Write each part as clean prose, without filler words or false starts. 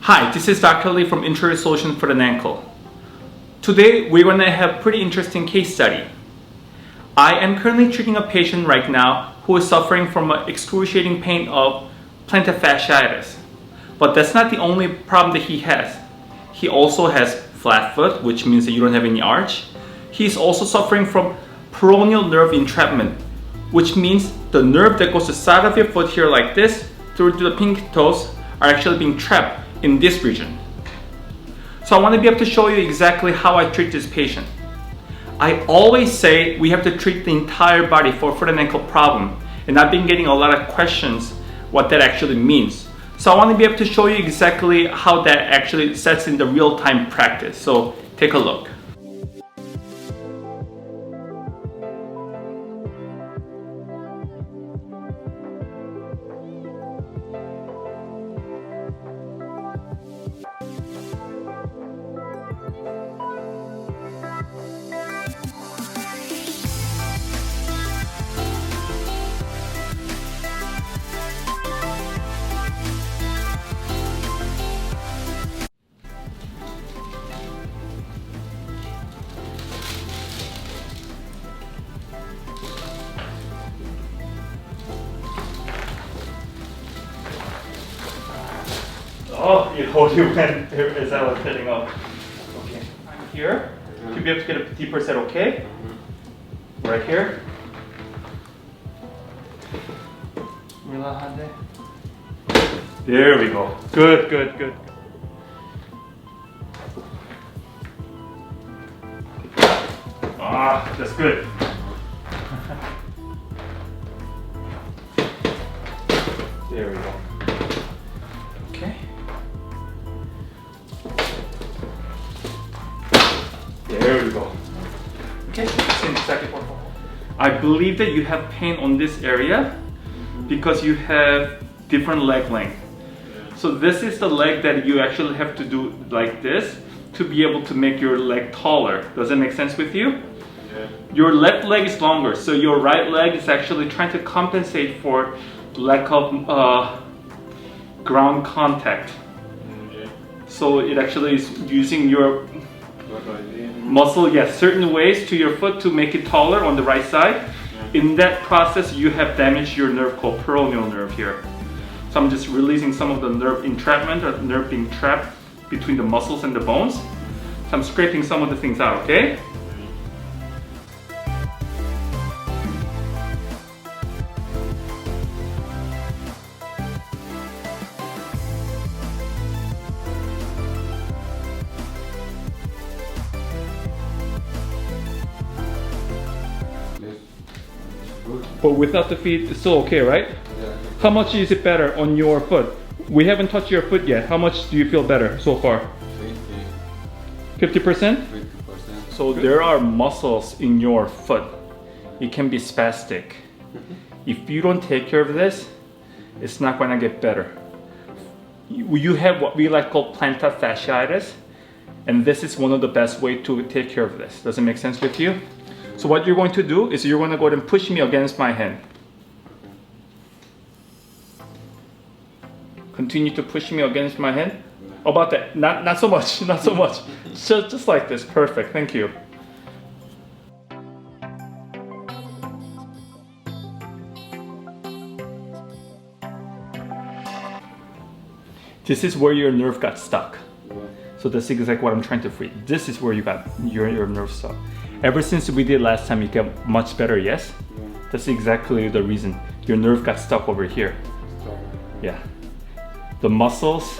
Hi, this is Dr. Lee from Integrative Solutions for the Ankle. Today we're going to have a pretty interesting case study. I am currently treating a patient right now who is suffering from an excruciating pain of plantar fasciitis. But that's not the only problem that he has. He also has flat foot, which means that you don't have any arch. He's also suffering from peroneal nerve entrapment, which means the nerve that goes to the side of your foot here like this through to the pinky toes are actually being trapped in this region. So I want to be able to show you exactly how I treat this patient. I always say we have to treat the entire body for foot and ankle problem, and I've been getting a lot of questions what that actually means. So I want to be able to show you exactly how that actually sets in the real-time practice. So take a look. Oh, you hold your pen as I was setting up. Okay, I'm here to be able to get a deeper set, okay? Right here. There we go. Good, good, good. Ah, that's good. There we go. Okay. There we go. Okay, I believe that you have pain on this area because you have different leg length. So this is the leg that you actually have to do like this to be able to make your leg taller. Does that make sense with you? Yeah. Your left leg is longer, so your right leg is actually trying to compensate for lack of ground contact. Yeah. So it actually is using your muscle, yes, certain ways to your foot to make it taller on the right side. Yeah. In that process, you have damaged your nerve called peroneal nerve here. So I'm just releasing some of the nerve entrapment, or nerve being trapped between the muscles and the bones. So I'm scraping some of the things out, okay? But without the feet, it's still okay, right? Yeah. How much is it better on your foot? We haven't touched your foot yet. How much do you feel better so far? 50%? 50%? So there are muscles in your foot. It can be spastic. If you don't take care of this, it's not going to get better. You have what we like called plantar fasciitis, and this is one of the best way to take care of this. Does it make sense with you? So what you're going to do is you're going to go ahead and push me against my hand. Continue to push me against my hand. About that, not so much, not so much. Just like this, perfect, thank you. This is where your nerve got stuck. So that's exactly what I'm trying to free. This is where you got your nerve stuck. Ever since we did last time, you get much better, yes? Yeah. That's exactly the reason. Your nerve got stuck over here. Yeah. The muscles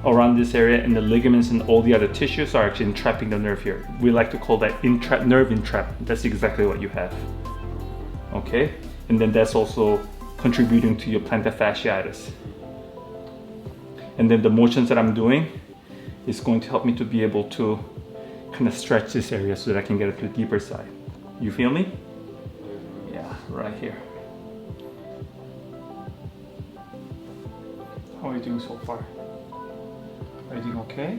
around this area and the ligaments and all the other tissues are actually entrapping the nerve here. We like to call that nerve entrapment. That's exactly what you have. Okay? And then that's also contributing to your plantar fasciitis. And then the motions that I'm doing is going to help me to be able to kind of stretch this area so that I can get it to the deeper side. You feel me? Yeah, right here. How are you doing so far? Are you doing okay?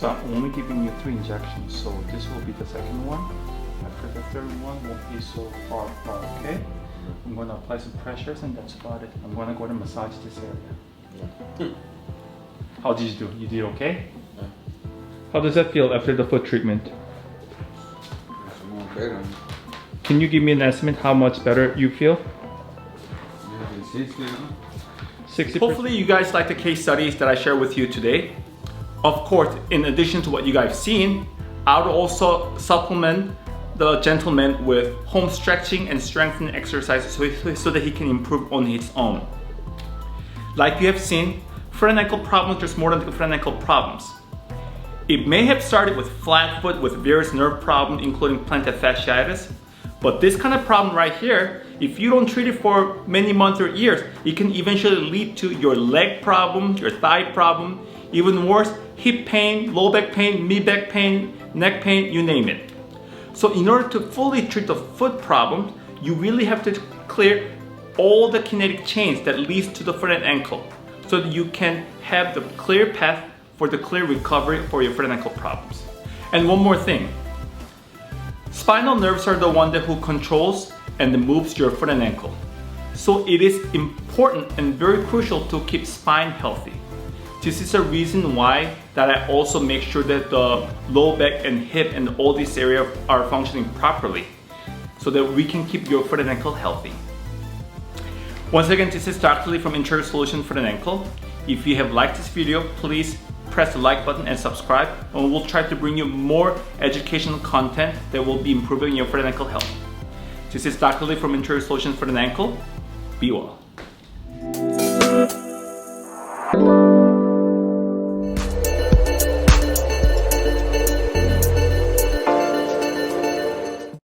So I'm only giving you 3 injections, so this will be the second one. After the third one won't be so far, okay? I'm going to apply some pressures and that's about it. I'm going to go to massage this area. How did you do? You did okay? Yeah. How does that feel after the foot treatment? It's more better. Can you give me an estimate how much better you feel? Yeah, 60%. Hopefully you guys like the case studies that I share with you today. Of course, in addition to what you guys seen, I would also supplement the gentleman with home stretching and strengthening exercises so that he can improve on his own. Like you have seen, foot and ankle problems, there's more than foot and ankle problems. It may have started with flat foot with various nerve problems including plantar fasciitis, but this kind of problem right here, if you don't treat it for many months or years, it can eventually lead to your leg problem, your thigh problem, even worse, hip pain, low back pain, mid-back pain, neck pain, you name it. So in order to fully treat the foot problem, you really have to clear all the kinetic chains that leads to the foot and ankle so that you can have the clear path for the clear recovery for your foot and ankle problems. And one more thing, spinal nerves are the one that who controls and moves your foot and ankle. So it is important and very crucial to keep spine healthy. This is a reason why that I also make sure that the low back and hip and all these areas are functioning properly so that we can keep your foot and ankle healthy. Once again, this is Dr. Lee from Integrative Solution Foot and Ankle. If you have liked this video, please press the like button and subscribe, and we'll try to bring you more educational content that will be improving your foot and ankle health. This is Dr. Lee from Integrative Solution Foot and Ankle. Be well.